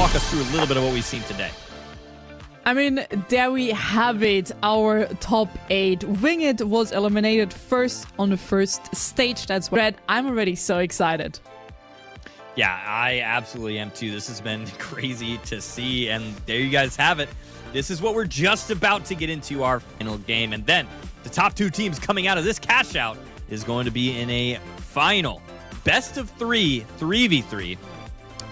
walk us through a little bit of what we've seen today. I mean, there we have it. Our top 8. Winged was eliminated first on the first stage. That's red. I'm already so excited. Yeah, I absolutely am too. This has been crazy to see, and there you guys have it. This is what we're just about to get into our final game, and then the top 2 teams coming out of this cash out is going to be in a final best of 3 3v3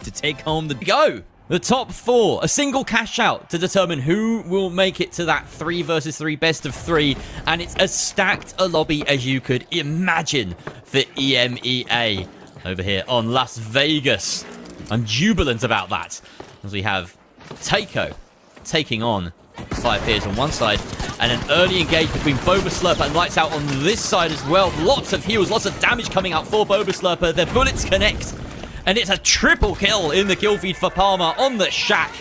to take home the go. The top 4, a single cash out to determine who will make it to that 3 versus 3 best of 3. And it's as stacked a lobby as you could imagine for EMEA over here on Las Vegas. I'm jubilant about that, as we have Taiko taking on 5 Fears on one side, and an early engage between Boba Slurper and Lights Out on this side as well. Lots of heals, lots of damage coming out for Boba Slurper. Their bullets connect. And it's a triple kill in the kill feed for Palmer on the Shack.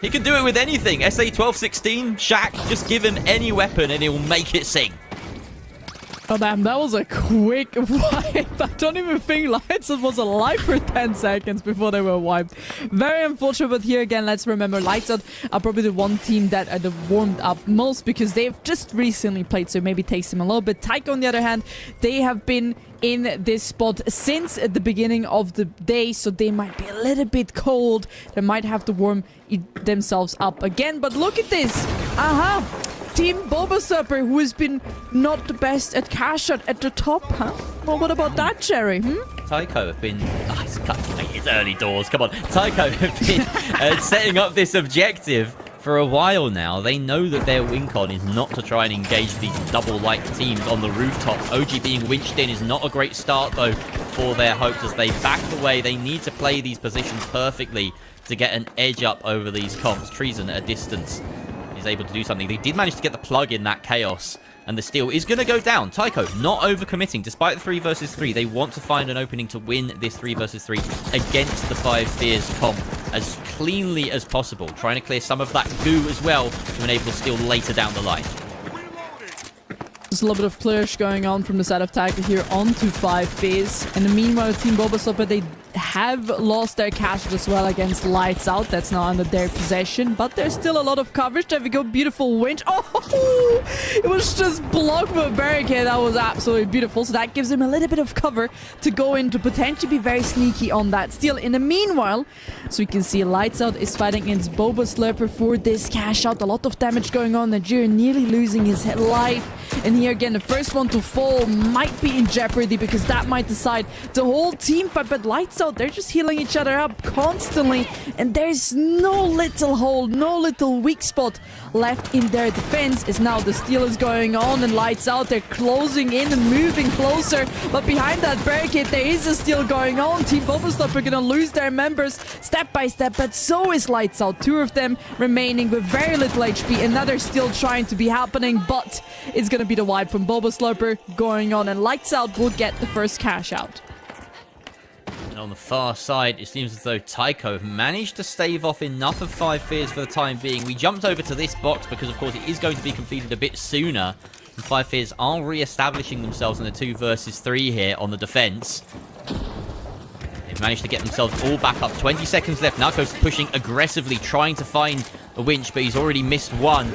He can do it with anything. SA-1216, Shack, just give him any weapon and he'll make it sing. Oh damn, that was a quick wipe. I don't even think Lights Out was alive for 10 seconds before they were wiped. Very unfortunate, but here again, let's remember Lights Out are probably the one team that are the warmed up most because they've just recently played, so maybe takes them a little bit. Taiko, on the other hand, they have been in this spot since the beginning of the day, so they might be a little bit cold. They might have to warm themselves up again, but look at this. Aha! Team Boba Slurper, who has been not the best at cash out at the top, huh? Well, what about that, Jerry? Taiko have been... it's early doors, come on. Taiko have been setting up this objective for a while now. They know that their win con is not to try and engage these double-like teams on the rooftop. OG being winched in is not a great start, though, for their hopes as they back away. They need to play these positions perfectly to get an edge up over these comps. Treason at a distance is able to do something. They did manage to get the plug in that chaos, and the steal is going to go down. Taiko not overcommitting. Despite the 3 versus 3, they want to find an opening to win this 3 versus 3 against the 5 Fears comp as cleanly as possible. Trying to clear some of that goo as well to enable the steal later down the line. There's a little bit of push going on from the side of Taiko here onto 5 Fears. And meanwhile, Team Boba Slurper, they have lost their cash as well against Lights Out. That's now under their possession, but there's still a lot of coverage. There we go, beautiful winch. Oh, it was just blocked with a barricade. That was absolutely beautiful. So that gives him a little bit of cover to go in to potentially be very sneaky on that steal. In the meanwhile, so we can see Lights Out is fighting against Boba Slurper for this cash out. A lot of damage going on. Nigeria nearly losing his life. And here again, the first one to fall might be in jeopardy because that might decide the whole team fight. But Lights Out, they're just healing each other up constantly, and there's no little hole, no little weak spot left in their defense. As now the steal is going on and Lights Out, they're closing in and moving closer, but behind that barricade there is a steal going on. Team Boba Slurper are gonna lose their members step by step, but so is Lights Out. 2 of them remaining with very little HP. Another steal trying to be happening, but it's gonna be the wipe from Boba Slurper going on, and Lights Out will get the first cash out. And on the far side, it seems as though Taiko have managed to stave off enough of 5 Fears for the time being. We jumped over to this box because, of course, it is going to be completed a bit sooner. And 5 Fears are re-establishing themselves in the 2 versus 3 here on the defense. They've managed to get themselves all back up. 20 seconds left. Narcos pushing aggressively, trying to find a winch, but he's already missed one.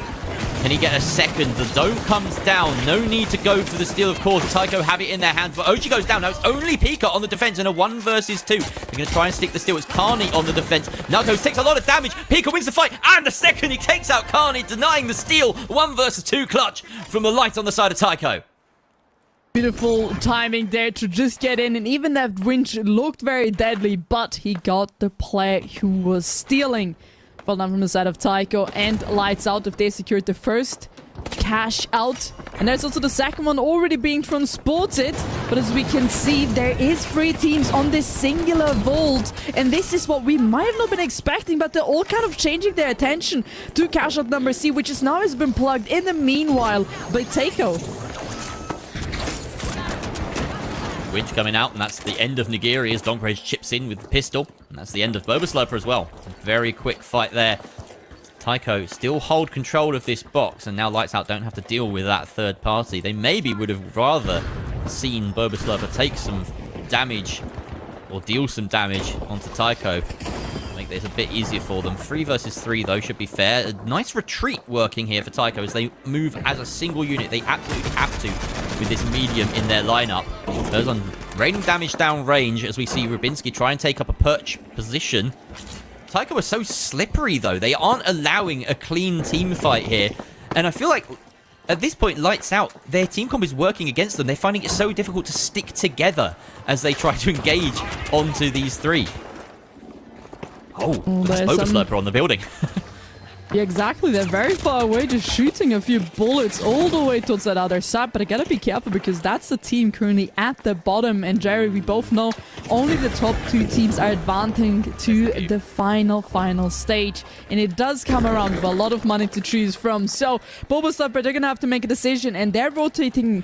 Can he get a second? The dome comes down. No need to go for the steal, of course. Taiko have it in their hands, but OG goes down. Now it's only Pika on the defense in a 1 versus 2. They're going to try and stick the steal. It's Carney on the defense. Narcos takes a lot of damage. Pika wins the fight, and the second he takes out Carney, denying the steal. 1 versus 2 clutch from the light on the side of Taiko. Beautiful timing there to just get in, and even that winch looked very deadly, but he got the player who was stealing. Well done from the side of Taiko and Lights Out if they secured the first cash out. And there's also the second one already being transported. But as we can see, there is 3 teams on this singular vault. And this is what we might have not been expecting, but they're all kind of changing their attention to cash out number C, which is now has been plugged in the meanwhile by Taiko. Winch coming out, and that's the end of Nigiri as Donkrage chips in with the pistol. And that's the end of Boba Slurper as well. A very quick fight there. Taiko still hold control of this box, and now Lights Out don't have to deal with that third party. They maybe would have rather seen Boba Slurper take some damage, or deal some damage onto Taiko. make this a bit easier for them. 3 versus 3, though, should be fair. A nice retreat working here for Tycho as they move as a single unit. They absolutely have to with this medium in their lineup. Goes on raining damage down range as we see Rubinski try and take up a perch position. Tycho are so slippery, though. They aren't allowing a clean team fight here. And I feel like at this point, Lights Out, their team comp is working against them. They're finding it so difficult to stick together as they try to engage onto these 3. Oh, there's Boba Slurper on the building. Yeah, exactly. They're very far away, just shooting a few bullets all the way towards that other side. But I gotta be careful because that's the team currently at the bottom. And Jerry, we both know only the top 2 teams are advancing to the final stage. And it does come around with a lot of money to choose from. So, Boba Slurper, they're gonna have to make a decision. And they're rotating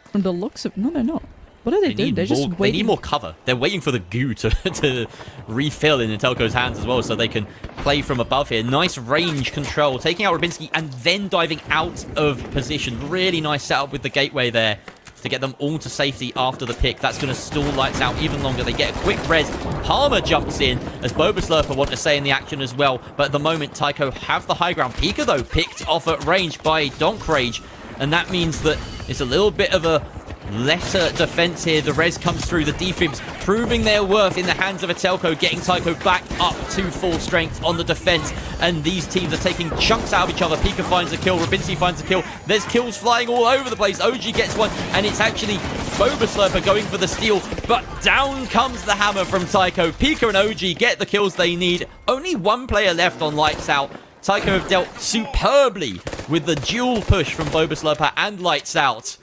from the looks of... No. What are they doing? They're just waiting. They need more cover. They're waiting for the goo to refill in Intelco's hands as well so they can play from above here. Nice range control, taking out Rubinski and then diving out of position. Really nice setup with the gateway there to get them all to safety after the pick. That's going to stall Lights Out even longer. They get a quick res. Palmer jumps in as Boba Slurper want to stay in the action as well. But at the moment, Tycho have the high ground. Pika, though, picked off at range by Donk Rage. And that means that it's a little bit of a lesser defense here. The res comes through. The defibs proving their worth in the hands of Atelco, getting Tycho back up to full strength on the defense. And these teams are taking chunks out of each other. Pika finds a kill. Rubinski finds a kill. There's kills flying all over the place. OG gets one, and it's actually Boba Slurper going for the steal. But down comes the hammer from Tycho. Pika and OG get the kills they need. Only 1 player left on Lights Out. Tycho have dealt superbly with the dual push from Boba Slurper and Lights Out.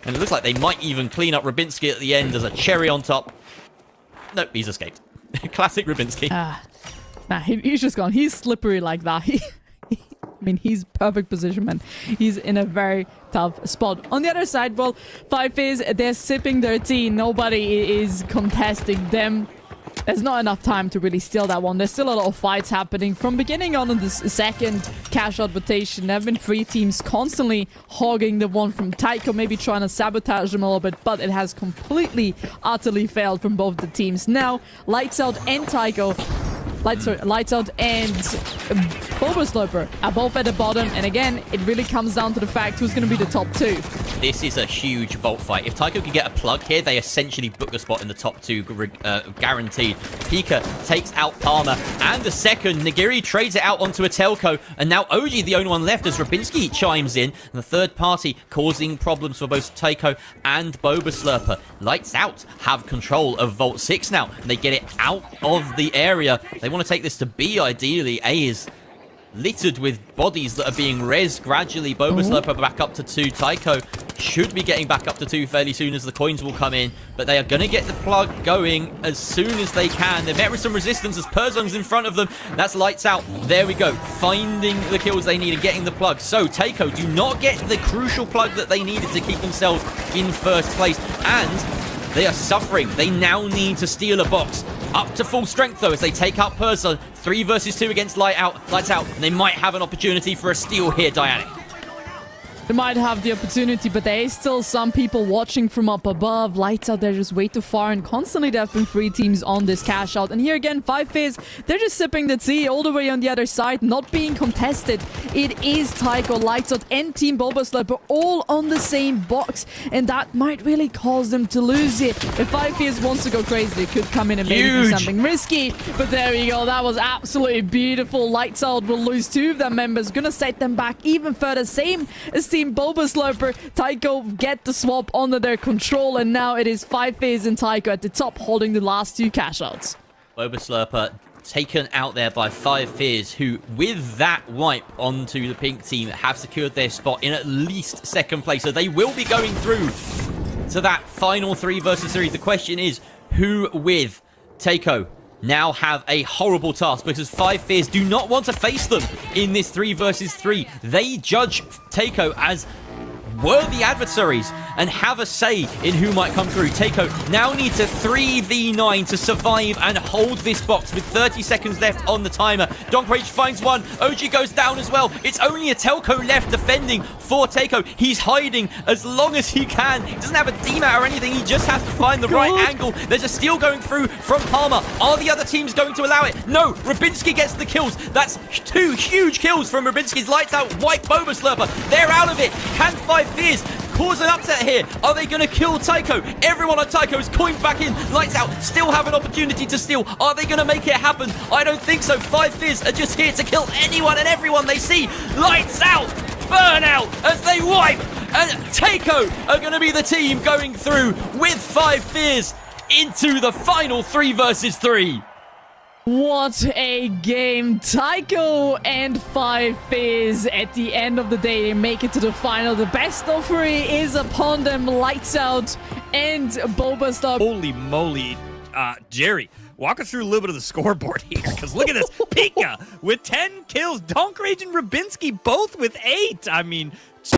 And it looks like they might even clean up Rubinski at the end as a cherry on top. Nope, he's escaped. Classic Rubinski. Nah, he's just gone. He's slippery like that. I mean, he's perfect position, man. He's in a very tough spot. On the other side, well, 5FaZe, they're sipping their tea. Nobody is contesting them. There's not enough time to really steal that one. There's still a lot of fights happening. From beginning on in this second cash-out rotation, there have been 3 teams constantly hogging the one from Tycho, maybe trying to sabotage them a little bit, but it has completely, utterly failed from both the teams. Now, Lights Out and Tycho, Lights Out and Boba Slurper are both at the bottom, and again, it really comes down to the fact who's going to be the top 2. This is a huge vault fight. If Tycho can get a plug here, they essentially book a spot in the top 2, guaranteed. Pika takes out Palmer, and the second, Nagiri trades it out onto Atelco, and now OG the only one left as Rubinski chimes in, and the third party causing problems for both Tycho and Boba Slurper. Lights Out have control of Vault 6 now, and they get it out of the area. They want to take this to B, ideally. A is littered with bodies that are being rezzed gradually. Boba Slurper back up to 2. Tycho should be getting back up to 2 fairly soon as the coins will come in, but they are going to get the plug going as soon as they can. They've met with some resistance as Perzong's in front of them. That's Lights Out. There we go. Finding the kills they need and getting the plug. So Tycho do not get the crucial plug that they needed to keep themselves in first place, and they are suffering. They now need to steal a box. Up to full strength, though, as they take out Perzong. 3 versus 2 against Lights Out. And they might have an opportunity for a steal here, Dianic. They might have the opportunity, but there is still some people watching from up above. Lights Out, they're just way too far, and constantly there have been 3 teams on this cash out. And here again, 5FaZe, they're just sipping the tea all the way on the other side, not being contested. It is Tycho, Lights Out, and Team Boba Slurper all on the same box, and that might really cause them to lose it. If 5FaZe wants to go crazy, they could come in and maybe do something risky, but there we go. That was absolutely beautiful. Lights Out will lose 2 of their members, gonna set them back even further. Same as Team Boba Slurper. Tycho get the swap under their control, and now it is 5FaZe and Tycho at the top holding the last 2 cash outs. Boba Slurper taken out there by 5FaZe, who with that wipe onto the pink team have secured their spot in at least second place, so they will be going through to that final 3 versus 3. The question is, who with? Tycho now have a horrible task because 5FaZe do not want to face them in this 3 versus 3. They judge Tycho as worthy adversaries and have a say in who might come through. Takeo now needs a 3v9 to survive and hold this box with 30 seconds left on the timer. Donkrage finds one. OG goes down as well. It's only a Telco left defending for Takeo. He's hiding as long as he can. He doesn't have a demat or anything. He just has to find the right angle. There's a steal going through from Palmer. Are the other teams going to allow it? No. Rubinski gets the kills. That's 2 huge kills from Rubinski's Lights Out White Boba Slurper. They're out of it. Can 5 Fears cause an upset here? Are they going to kill Tycho? Everyone on Tycho is coined back in. Lights Out still have an opportunity to steal. Are they going to make it happen? I don't think so. 5 Fears are just here to kill anyone and everyone they see. Lights Out, burn out as they wipe. And Tycho are going to be the team going through with 5 Fears into the final 3 versus 3. What a game. Tycho and 5 Fizz at the end of the day, they make it to the final. The best of 3 is upon them. Lights Out and Boba Stop. Holy moly. Jerry, walk us through a little bit of the scoreboard here, because look at this. Pika with 10 kills. Donkrage and Rubinski both with 8. I mean,